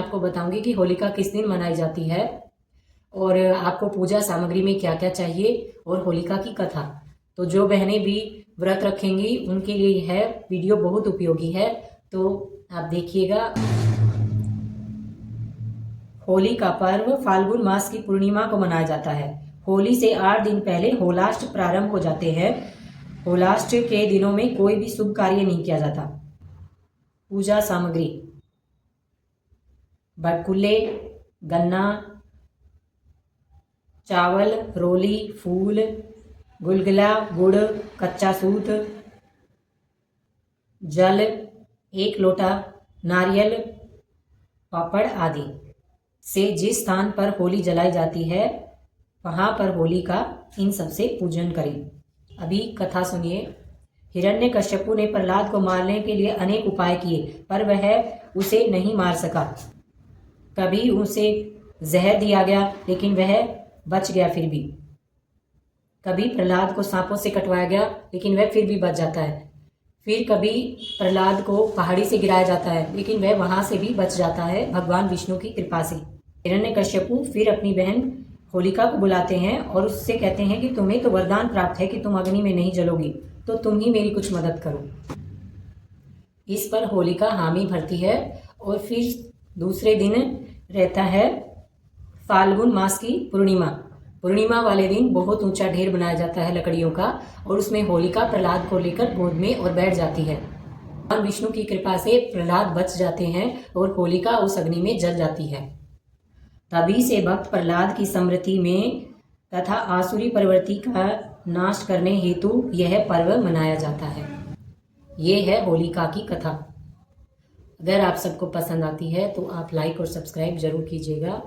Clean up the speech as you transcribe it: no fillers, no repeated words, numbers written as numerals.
आपको बताऊंगी कि होलिका किस दिन मनाई जाती है और आपको पूजा सामग्री में क्या क्या चाहिए और होलिका की कथा। तो जो बहनें भी व्रत रखेंगी उनके लिए है वीडियो बहुत उपयोगी है, तो आप देखिएगा। होली का पर्व फाल्गुन मास की पूर्णिमा को मनाया जाता है। होली से 8 दिन पहले होलाष्ट प्रारंभ हो जाते हैं। होलाष्ट के दिनों में कोई भी शुभ कार्य नहीं किया जाता। पूजा सामग्री: बटकुल्ले, गन्ना, चावल, रोली, फूल, गुलगुला, गुड़, कच्चा सूत, जल, 1 लोटा, नारियल, पापड़ आदि से जिस स्थान पर होली जलाई जाती है वहां पर होली का इन सबसे पूजन करें। अभी कथा सुनिए। हिरण्यकश्यपु ने प्रहलाद को मारने के लिए अनेक उपाय किए, पर वह उसे नहीं मार सका। कभी उसे जहर दिया गया लेकिन वह बच गया फिर भी। कभी प्रहलाद को सांपों से कटवाया गया लेकिन वह फिर भी बच जाता है। फिर कभी प्रहलाद को पहाड़ी से गिराया जाता है लेकिन वह वहां से भी बच जाता है भगवान विष्णु की कृपा से। हिरण्यकश्यपु फिर अपनी बहन होलिका को बुलाते हैं और उससे कहते हैं कि तुम्हें तो वरदान प्राप्त है कि तुम अग्नि में नहीं जलोगी, तो तुम ही मेरी कुछ मदद करो। इस पर होलिका हामी भरती है और फिर दूसरे दिन रहता है फाल्गुन मास की पूर्णिमा। पूर्णिमा वाले दिन बहुत ऊंचा ढेर बनाया जाता है लकड़ियों का और उसमें होलिका प्रहलाद को लेकर गोद में और बैठ जाती है। भगवान विष्णु की कृपा से प्रहलाद बच जाते हैं और होलिका उस अग्नि में जल जाती है। तभी से भक्त प्रहलाद की स्मृति में तथा आसुरी प्रवृत्ति का नाश करने हेतु यह पर्व मनाया जाता है। ये है होलिका की कथा। अगर आप सबको पसंद आती है तो आप लाइक और सब्सक्राइब जरूर कीजिएगा